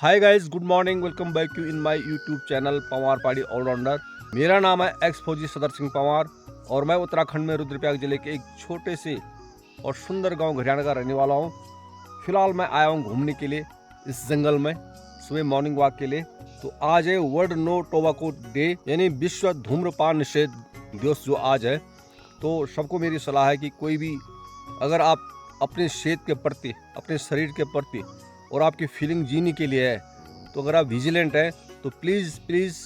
Hi guys, good morning, welcome back to in my YouTube channel Pawar Pahadi Allrounder. मेरा नाम है x फौजी सदर सिंह पवार और मैं उत्तराखंड में रुद्रप्रयाग जिले के एक छोटे से और सुंदर गांव घरियाणा का रहने वाला हूं। फिलहाल मैं आया हूं घूमने के लिए इस जंगल में सुबह मॉर्निंग वॉक के लिए। तो आज है वर्ल्ड नो टोबैको डे, यानी विश्व धूम्रपान निषेध दिवस जो आज है। तो सबको मेरी सलाह है कि कोई भी अगर आप अपने सेहत के प्रति, अपने शरीर के प्रति और आपकी फीलिंग जीने के लिए है, तो अगर आप विजिलेंट हैं तो प्लीज़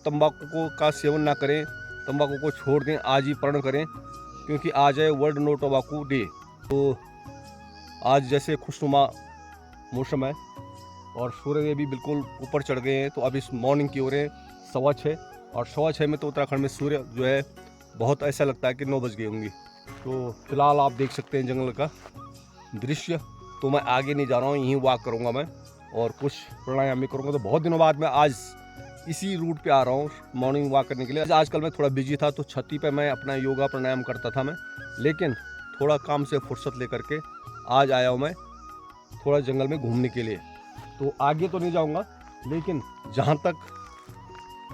तंबाकू का सेवन ना करें, तंबाकू को छोड़ दें, आज ही प्रण करें, क्योंकि आज है वर्ल्ड नो टोबैको डे। तो आज जैसे खुशनुमा मौसम है और सूर्य भी बिल्कुल ऊपर चढ़ गए हैं। तो अब इस मॉर्निंग की ओर 6:15 और 6:15 में तो उत्तराखंड में सूर्य जो है बहुत ऐसा लगता है कि 9 बज गई होंगी। तो फिलहाल आप देख सकते हैं जंगल का दृश्य। तो मैं आगे नहीं जा रहा हूँ, यहीं वॉक करूँगा मैं और कुछ प्राणायाम भी करूँगा। तो बहुत दिनों बाद मैं आज इसी रूट पे आ रहा हूँ मॉर्निंग वॉक करने के लिए। आजकल मैं थोड़ा बिजी था, तो छती पे मैं अपना योगा प्राणायाम करता था मैं, लेकिन थोड़ा काम से फुर्सत लेकर के आज आया हूँ मैं थोड़ा जंगल में घूमने के लिए। तो आगे तो नहीं जाऊँगा, लेकिन जहाँ तक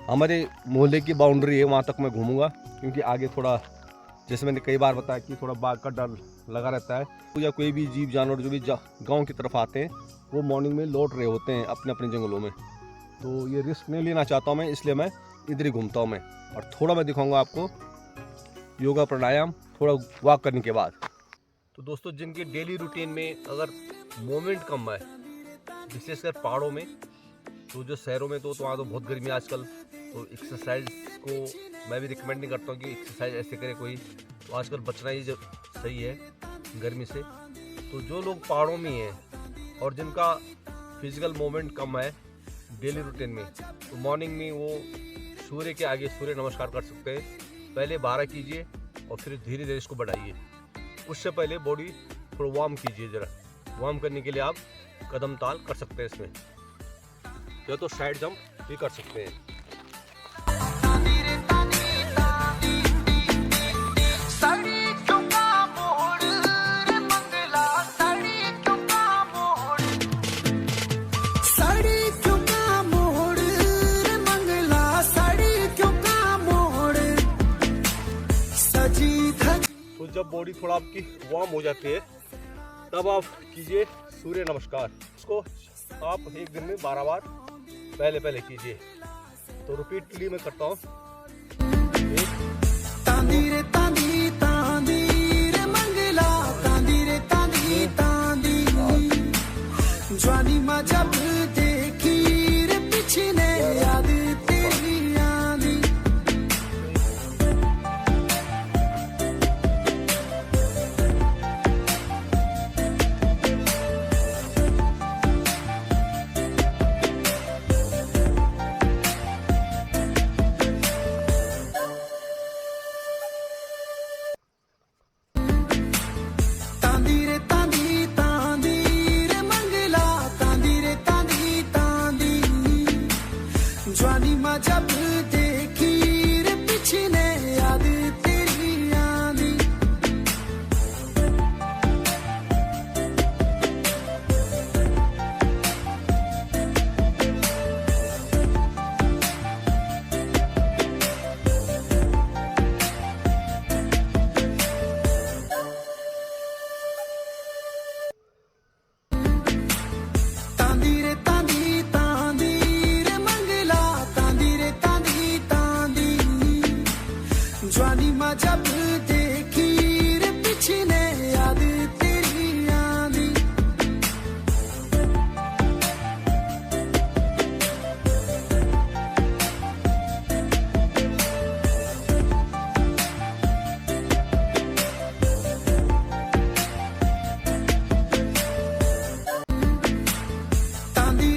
हमारे मोहल्ले की बाउंड्री है वहाँ तक मैं घूमूँगा, क्योंकि आगे थोड़ा, जैसे मैंने कई बार बताया कि थोड़ा बाघ का डर लगा रहता है, या कोई भी जीव जानवर जो भी गांव की तरफ आते हैं वो मॉर्निंग में लौट रहे होते हैं अपने अपने जंगलों में। तो ये रिस्क नहीं लेना चाहता हूँ मैं, इसलिए मैं इधर ही घूमता हूँ मैं। और थोड़ा मैं दिखाऊंगा आपको योगा प्राणायाम थोड़ा वॉक करने के बाद। तो दोस्तों, जिनके डेली रूटीन में अगर मोमेंट कम है, विशेषकर पहाड़ों में, तो जो शहरों में तो वहाँ तो बहुत गर्मी है आजकल, तो एक्सरसाइज को मैं भी रिकमेंड नहीं करता हूँ कि एक्सरसाइज ऐसे करे कोई। तो आजकल बचना ही जो सही है गर्मी से। तो जो लोग पहाड़ों में हैं और जिनका फिजिकल मूवमेंट कम है डेली रूटीन में, तो मॉर्निंग में वो सूर्य के आगे सूर्य नमस्कार कर सकते हैं। पहले 12 कीजिए और फिर धीरे धीरे इसको बढ़ाइए। उससे पहले बॉडी थोड़ा वार्म कीजिए। ज़रा वार्म करने के लिए आप कदम ताल कर सकते हैं इसमें, या तो साइड जंप भी कर सकते हैं। तो जब बॉडी थोड़ा आपकी वार्म हो जाती है, तब आप कीजिए सूर्य नमस्कार। इसको आप एक दिन में 12 बार पहले कीजिए। तो रिपीटली मैं करता हूँ। जब देखी रे पिछने याद तेरी आंधी। तांदी रे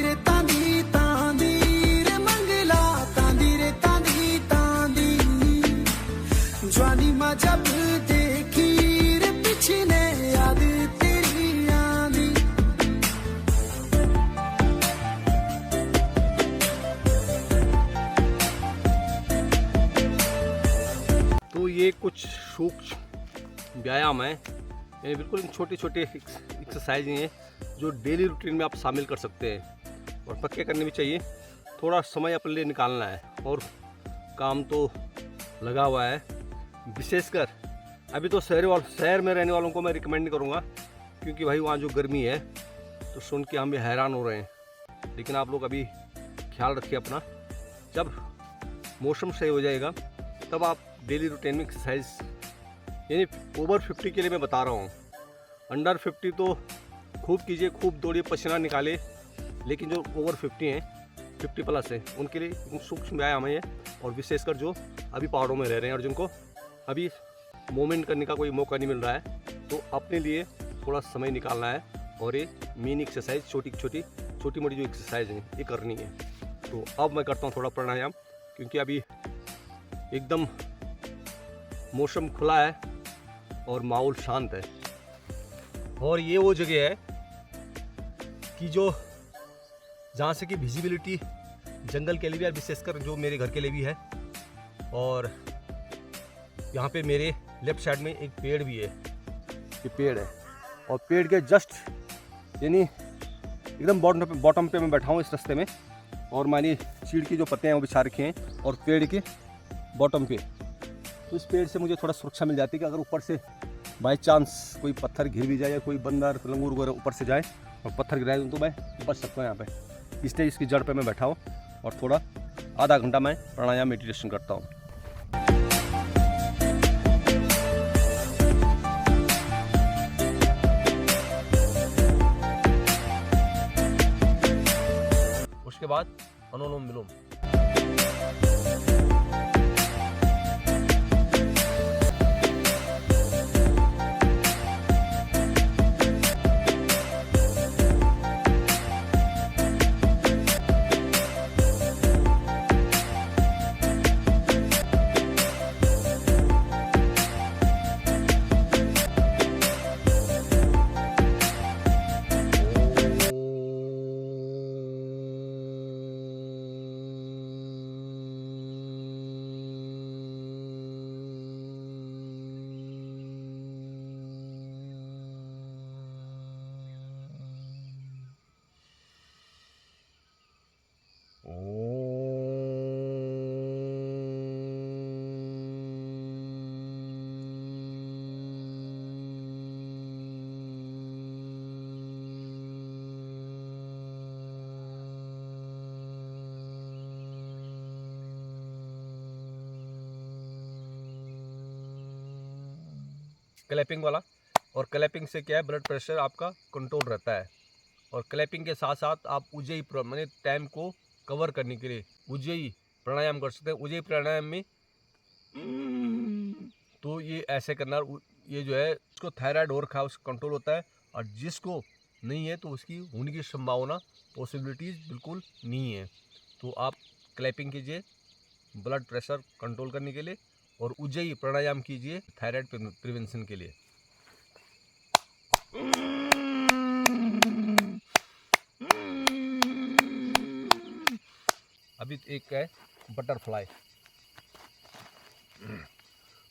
तांदी तांदी रे मंगला, तांदी रे तांदी तांदी। जवानी माँ जब देखी रे पिछने याद तेरी आंधी। तो ये कुछ सूक्ष्म व्यायाम है, ये बिल्कुल छोटे छोटे एक्सरसाइज हैं जो डेली रूटीन में आप शामिल कर सकते हैं। और पक्के करने भी चाहिए। थोड़ा समय अपने लिए निकालना है और काम तो लगा हुआ है। विशेषकर अभी तो शहर में रहने वालों को मैं रिकमेंड नहीं करूँगा, क्योंकि भाई वहाँ जो गर्मी है तो सुन के हम भी हैरान हो रहे हैं। लेकिन आप लोग अभी ख्याल रखिए अपना, जब मौसम सही हो जाएगा तब आप डेली रूटीन में एक्सरसाइज, यानी ओवर 50 के लिए मैं बता रहा हूँ, अंडर 50 तो खूब कीजिए, खूब दौड़िए, पसीना निकाले। लेकिन जो ओवर 50 हैं, 50 प्लस है, उनके लिए सूक्ष्म व्यायाम है। और विशेषकर जो अभी पहाड़ों में रह रहे हैं और जिनको अभी मूवमेंट करने का कोई मौका नहीं मिल रहा है, तो अपने लिए थोड़ा समय निकालना है और ये मिनी एक्सरसाइज, छोटी मोटी जो एक्सरसाइज है ये करनी है। तो अब मैं करता हूँ थोड़ा प्राणायाम, क्योंकि अभी एकदम मौसम खुला है और माहौल शांत है। और ये वो जगह है कि जो जहाँ से कि विजिबिलिटी जंगल के लिए भी है, विशेषकर जो मेरे घर के लिए भी है। और यहाँ पे मेरे लेफ्ट साइड में एक पेड़ भी है, ये पेड़ है, और पेड़ के जस्ट यानी एकदम बॉटम पे मैं बैठा हूँ इस रास्ते में, और मैंने चीड़ की जो पत्ते हैं वो बिछा रखे हैं और पेड़ के बॉटम पे। तो इस पेड़ से मुझे थोड़ा सुरक्षा मिल जाती है कि अगर ऊपर से बाई चांस कोई पत्थर गिर भी जाए या कोई बंदर लंगूर वगैरह ऊपर से जाए और पत्थर गिराए तो मैं बच सकता हूँ यहाँ पे। इसलिए इसकी जड़ पे मैं बैठा हूँ और थोड़ा आधा घंटा मैं प्राणायाम मेडिटेशन करता हूँ। उसके बाद अनुलोम विलोम। क्लैपिंग वाला, और क्लैपिंग से क्या है, ब्लड प्रेशर आपका कंट्रोल रहता है। और क्लैपिंग के साथ साथ आप उज्जयी मैंने टाइम को कवर करने के लिए उज्जयी प्राणायाम कर सकते हैं। उज्जयी प्राणायाम में तो ये ऐसे करना, ये जो है उसको थायराइड हो रखा है उसका कंट्रोल होता है, और जिसको नहीं है तो उसकी होने की संभावना, पॉसिबिलिटीज़ बिल्कुल नहीं है। तो आप क्लैपिंग कीजिए ब्लड प्रेशर कंट्रोल करने के लिए, और उज्जयी प्राणायाम कीजिए थायराइड प्रिवेंशन के लिए। अभी एक है बटरफ्लाई,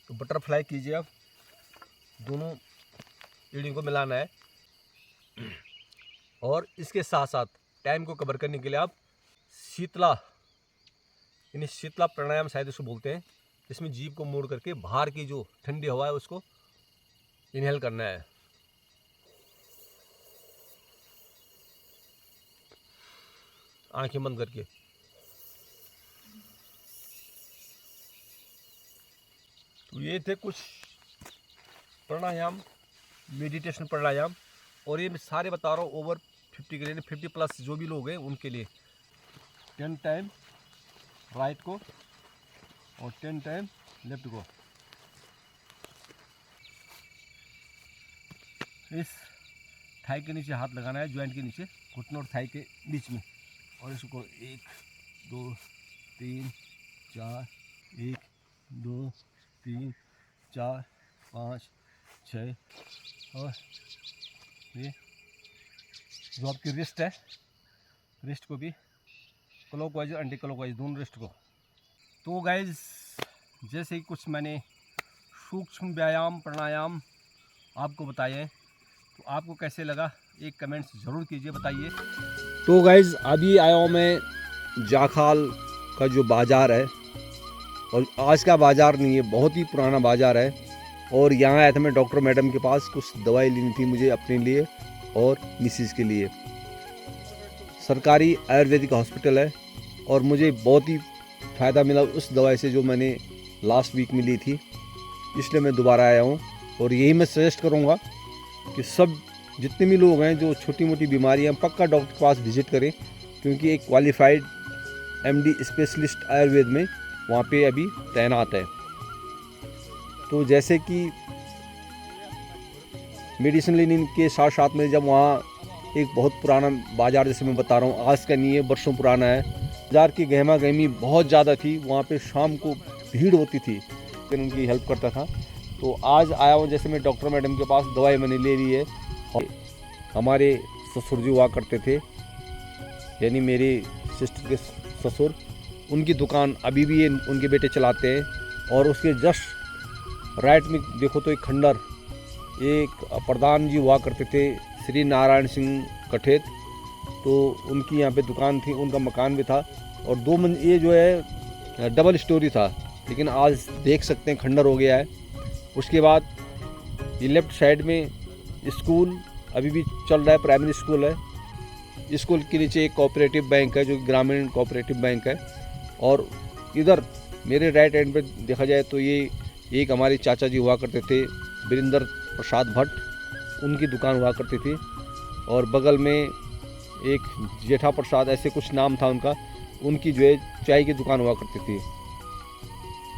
तो बटरफ्लाई कीजिए आप, दोनों एड़ियों को मिलाना है। और इसके साथ साथ टाइम को कवर करने के लिए आप शीतला, यानी शीतला प्राणायाम शायद इसको बोलते हैं, इसमें जीभ को मोड़ करके बाहर की जो ठंडी हवा है उसको इनहेल करना है। आंखें बंद करके। तो ये थे कुछ प्राणायाम, मेडिटेशन प्राणायाम, और ये मैं सारे बता रहा हूँ ओवर 50 के लिए, 50 प्लस जो भी लोग हैं उनके लिए। 10 टाइम राइट को और 10 टाइम लेफ्ट को। इस थाई के नीचे हाथ लगाना है, ज्वाइंट के नीचे, घुटने और थाई के बीच में, और इसको 1 2 3 4 1 2 3 4 5 6। और ये जो आपकी रिस्ट है, रिस्ट को भी क्लॉकवाइज और एंटी क्लॉकवाइज दोनों रिस्ट को। तो गाइज जैसे ही कुछ मैंने सूक्ष्म व्यायाम प्राणायाम आपको बताए, तो आपको कैसे लगा एक कमेंट्स ज़रूर कीजिए, बताइए। तो गाइज़ अभी आया हूँ मैं जाखाल का जो बाज़ार है, और आज का बाज़ार नहीं है, बहुत ही पुराना बाज़ार है। और यहाँ आया था मैं डॉक्टर मैडम के पास, कुछ दवाई लेनी थी मुझे अपने लिए और मिसिस के लिए। सरकारी आयुर्वेदिक हॉस्पिटल है और मुझे बहुत ही फ़ायदा मिला उस दवाई से जो मैंने लास्ट वीक में ली थी, इसलिए मैं दोबारा आया हूँ। और यही मैं सजेस्ट करूँगा कि सब जितने भी लोग हैं जो छोटी मोटी बीमारियाँ, पक्का डॉक्टर के पास विजिट करें, क्योंकि एक क्वालिफाइड एमडी स्पेशलिस्ट आयुर्वेद में वहाँ पे अभी तैनात है। तो जैसे कि मेडिसिन लेने के साथ साथ में जब वहाँ एक बहुत पुराना बाज़ार, जैसे मैं बता रहा हूँ, आज का नहीं है, बरसों पुराना है, बाज़ार की गहमा गहमी बहुत ज़्यादा थी, वहाँ पे शाम को भीड़ होती थी, फिर उनकी हेल्प करता था। तो आज आया हूँ, जैसे मैं डॉक्टर मैडम के पास दवाई मैंने ले ली है। हमारे ससुर जी हुआ करते थे, यानी मेरी सिस्टर के ससुर, उनकी दुकान अभी भी ये उनके बेटे चलाते हैं। और उसके जस्ट राइट में देखो तो एक खंडर, एक प्रधान जी हुआ करते थे, श्री नारायण सिंह कठेत, तो उनकी यहाँ पे दुकान थी, उनका मकान भी था। और ये जो है डबल स्टोरी था, लेकिन आज देख सकते हैं खंडर हो गया है। उसके बाद ये लेफ्ट साइड में स्कूल अभी भी चल रहा है, प्राइमरी स्कूल है। स्कूल के नीचे एक कोऑपरेटिव बैंक है जो ग्रामीण कोऑपरेटिव बैंक है। और इधर मेरे राइट हैंड पे देखा जाए तो ये एक हमारे चाचा जी हुआ करते थे, वीरेंद्र प्रसाद भट्ट, उनकी दुकान हुआ करती थी। और बगल में एक जेठा प्रसाद, ऐसे कुछ नाम था उनका, उनकी जो है चाय की दुकान हुआ करती थी।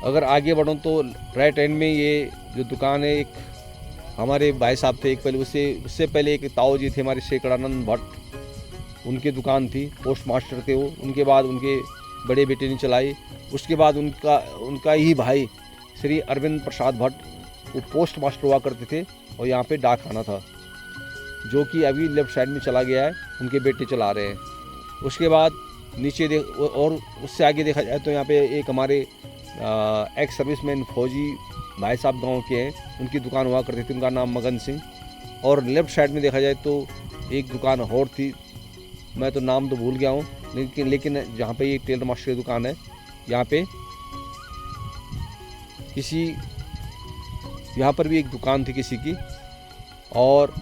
अगर आगे बढ़ूँ तो राइट हैंड में ये जो दुकान है, एक हमारे भाई साहब थे, एक पहले उससे पहले एक ताऊ जी थे हमारे शेखरानंद भट्ट, उनकी दुकान थी, पोस्ट मास्टर थे वो। उनके बाद उनके बड़े बेटे ने चलाई। उसके बाद उनका ही भाई श्री अरविंद प्रसाद भट्ट, वो पोस्ट मास्टर हुआ करते थे, और यहाँ पे डाक खाना था जो कि अभी लेफ्ट साइड में चला गया है, उनके बेटे चला रहे हैं। उसके बाद नीचे और उससे आगे देखा जाए तो यहाँ पे एक हमारे एक्स सर्विसमैन फौजी भाई साहब गांव के हैं, उनकी दुकान हुआ करती थी, उनका नाम मगन सिंह। और लेफ्ट साइड में देखा जाए तो एक दुकान और थी, मैं तो नाम तो भूल गया हूँ, लेकिन जहाँ पे ये टेलर मास्टर की दुकान है, यहाँ पे यहाँ पर भी एक दुकान थी किसी की। और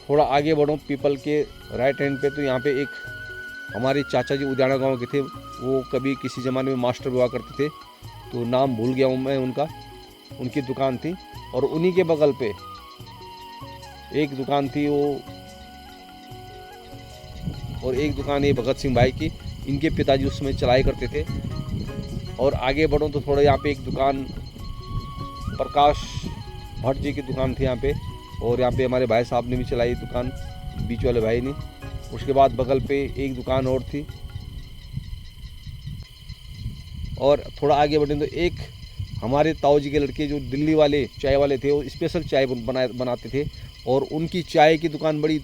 थोड़ा आगे बढ़ो पीपल के राइट हैंड पे, तो यहाँ पे एक हमारे चाचा जी उदियाना गांव के थे, वो कभी किसी ज़माने में मास्टर हुआ करते थे, तो नाम भूल गया हूँ मैं उनका, उनकी दुकान थी। और उन्हीं के बगल पे एक दुकान थी वो, और एक दुकान ये भगत सिंह भाई की, इनके पिताजी उसमें चलाई करते थे। और आगे बढ़ो तो थोड़ा यहाँ पे एक दुकान प्रकाश भट्ट जी की दुकान थी यहाँ पे, और यहाँ पे हमारे भाई साहब ने भी चलाई दुकान, बीच वाले भाई ने। उसके बाद बगल पे एक दुकान और थी। और थोड़ा आगे बढ़े तो एक हमारे ताऊ जी के लड़के जो दिल्ली वाले चाय वाले थे, वो स्पेशल चाय बनाते थे, और उनकी चाय की दुकान बड़ी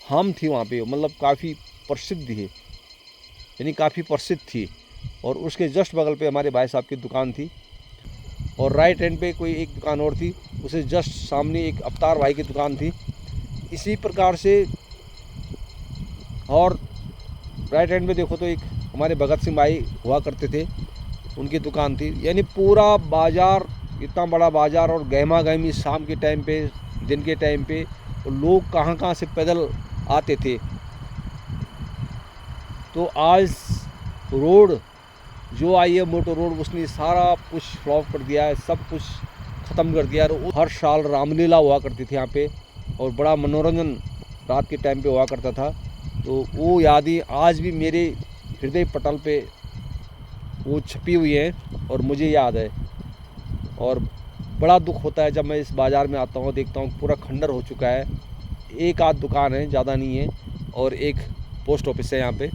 हाम थी वहाँ पे, मतलब काफ़ी प्रसिद्ध है, यानी काफ़ी प्रसिद्ध थी। और उसके जस्ट बगल पे हमारे भाई साहब की दुकान थी। और राइट हैंड पे कोई एक दुकान और थी, उसे जस्ट सामने एक अवतार भाई की दुकान थी। इसी प्रकार से और राइट हैंड पे देखो तो एक हमारे भगत सिंह भाई हुआ करते थे, उनकी दुकान थी। यानी पूरा बाज़ार, इतना बड़ा बाज़ार, और गहमा गहमी शाम के टाइम पे, दिन के टाइम पे, और लोग कहाँ कहाँ से पैदल आते थे। तो आज रोड जो आई है, मोटर रोड, उसने सारा कुछ फ्लॉप कर दिया है, सब कुछ ख़त्म कर दिया है। हर साल रामलीला हुआ करती थी यहाँ पे, और बड़ा मनोरंजन रात के टाइम पे हुआ करता था। तो वो यादें आज भी मेरे हृदय पटल पे वो छपी हुई हैं, और मुझे याद है। और बड़ा दुख होता है जब मैं इस बाज़ार में आता हूँ, देखता हूँ पूरा खंडर हो चुका है। एक आध दुकान है, ज़्यादा नहीं है, और एक पोस्ट ऑफिस है यहाँ पे।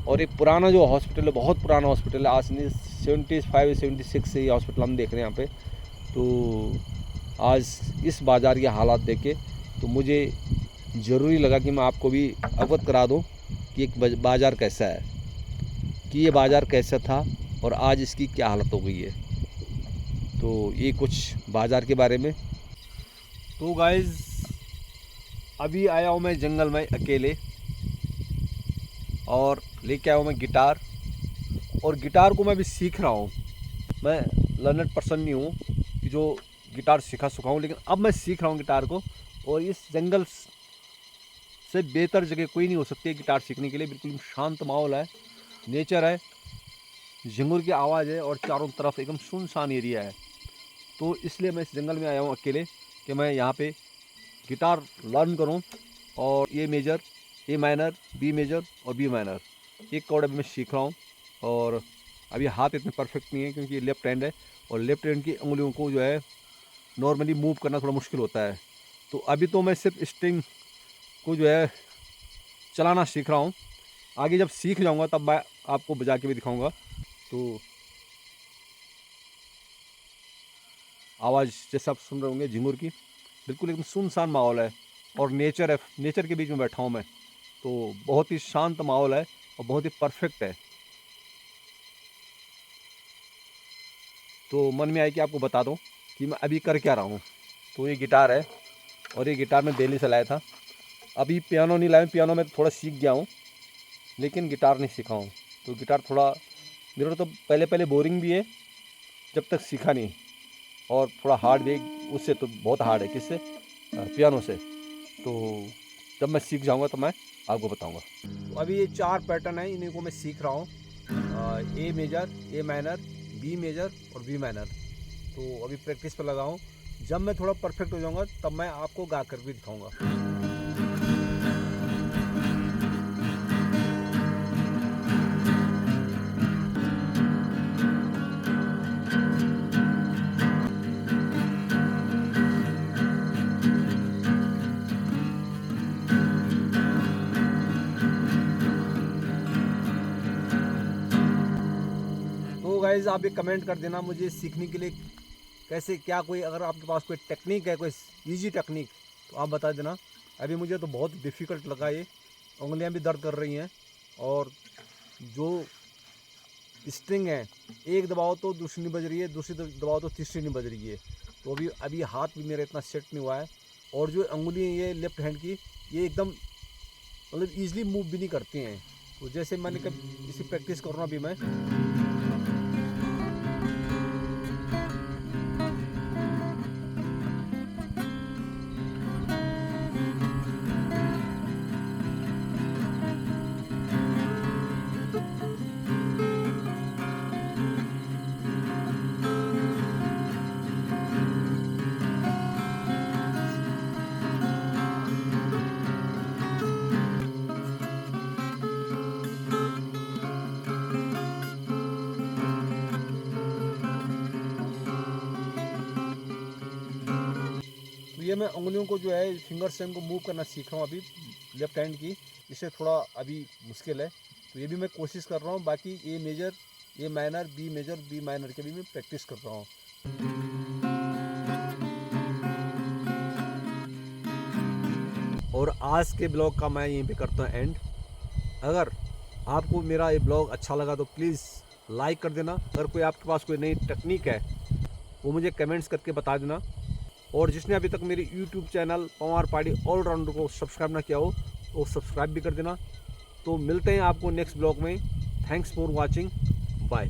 और एक पुराना जो हॉस्पिटल है, बहुत पुराना हॉस्पिटल है, आज नहीं 75-76 से ये हॉस्पिटल हम देख रहे हैं यहाँ पे। तो आज इस बाज़ार के हालात देख के तो मुझे ज़रूरी लगा कि मैं आपको भी अवगत करा दूँ कि एक बाज़ार कैसा है, कि ये बाज़ार कैसा था और आज इसकी क्या हालत हो गई है। तो ये कुछ बाज़ार के बारे में। तो गाइज़ अभी आया हूँ मैं जंगल में अकेले, और लेके आया हूँ मैं गिटार। और गिटार को मैं अभी सीख रहा हूँ। मैं लर्नड पर्सन नहीं हूँ कि जो गिटार सीखा हूँ, लेकिन अब मैं सीख रहा हूँ गिटार को। और इस जंगल से बेहतर जगह कोई नहीं हो सकती है गिटार सीखने के लिए। बिल्कुल शांत माहौल है, नेचर है, झिंगुर की आवाज़ है और चारों तरफ एकदम सुनसान एरिया है। तो इसलिए मैं इस जंगल में आया हूँ अकेले कि मैं यहाँ पे गिटार लर्न करूँ। और A major, A minor, B major और बी माइनर, एक कॉर्ड अभी मैं सीख रहा हूँ। और अभी हाथ इतने परफेक्ट नहीं है क्योंकि ये लेफ्ट हैंड है और लेफ्ट हैंड की उंगलियों को जो है नॉर्मली मूव करना थोड़ा मुश्किल होता है। तो अभी तो मैं सिर्फ स्ट्रिंग को जो है चलाना सीख रहा हूँ। आगे जब सीख जाऊँगा तब मैं आपको बजा के भी दिखाऊँगा। तो आवाज़ जैसे आप सुन रहे होंगे झिंगुर की, बिल्कुल एकदम सुनसान माहौल है और नेचर है, नेचर के बीच में बैठा हूँ मैं। तो बहुत ही शांत माहौल है और बहुत ही परफेक्ट है। तो मन में आया कि आपको बता दूं कि मैं अभी कर क्या रहा हूँ। तो ये गिटार है और ये गिटार मैं दिल्ली से लाया था। अभी पियानो नहीं लाया, पियानो में थोड़ा सीख गया हूँ लेकिन गिटार नहीं सीखा हूँ। तो गिटार थोड़ा मेरे को तो पहले पहले बोरिंग भी है जब तक सीखा नहीं, और थोड़ा हार्ड भी, उससे तो बहुत हार्ड है। किससे? पियानो से। तो जब मैं सीख जाऊँगा तो मैं आपको बताऊँगा। तो अभी ये 4 पैटर्न है, इन्हीं को मैं सीख रहा हूँ। A major, A minor, B major और बी माइनर। तो अभी प्रैक्टिस पर लगा हूँ। जब मैं थोड़ा परफेक्ट हो जाऊँगा तब मैं आपको गा कर भी दिखाऊँगा। तो गाइज़ आप ये कमेंट कर देना मुझे सीखने के लिए कैसे, क्या कोई अगर आपके पास कोई टेक्निक है, कोई इजी टेक्निक, तो आप बता देना। अभी मुझे तो बहुत डिफ़िकल्ट लगा ये, उंगलियां भी दर्द कर रही हैं। और जो स्ट्रिंग है, एक दबाओ तो दूसरी नहीं बज रही है, दूसरी दबाओ तो तीसरी नहीं बज रही है। तो अभी अभी हाथ भी मेरा इतना सेट नहीं हुआ है। और जो उंगली है ये लेफ्ट हैंड की, ये एकदम मतलब ईजिली मूव भी नहीं करती हैं। तो जैसे मैंने कभी इसी प्रैक्टिस कर रहा हूँ अभी मैं। तो ये मैं उंगलियों को जो है फिंगर से इनको मूव करना सीख रहा हूँ अभी लेफ्ट हैंड की। इससे थोड़ा अभी मुश्किल है, तो ये भी मैं कोशिश कर रहा हूँ। बाकी A major, A minor, B major, B minor के भी मैं प्रैक्टिस कर रहा हूँ। और आज के ब्लॉग का मैं यहीं पे करता हूँ एंड। अगर आपको मेरा ये ब्लॉग अच्छा लगा तो प्लीज़ लाइक कर देना। अगर कोई आपके पास कोई नई टेक्निक है वो मुझे कमेंट्स करके बता देना। और जिसने अभी तक मेरी यूट्यूब चैनल पंवार पहाड़ी ऑलराउंडर को सब्सक्राइब ना किया हो तो सब्सक्राइब भी कर देना। तो मिलते हैं आपको नेक्स्ट ब्लॉग में। Thanks for watching, bye.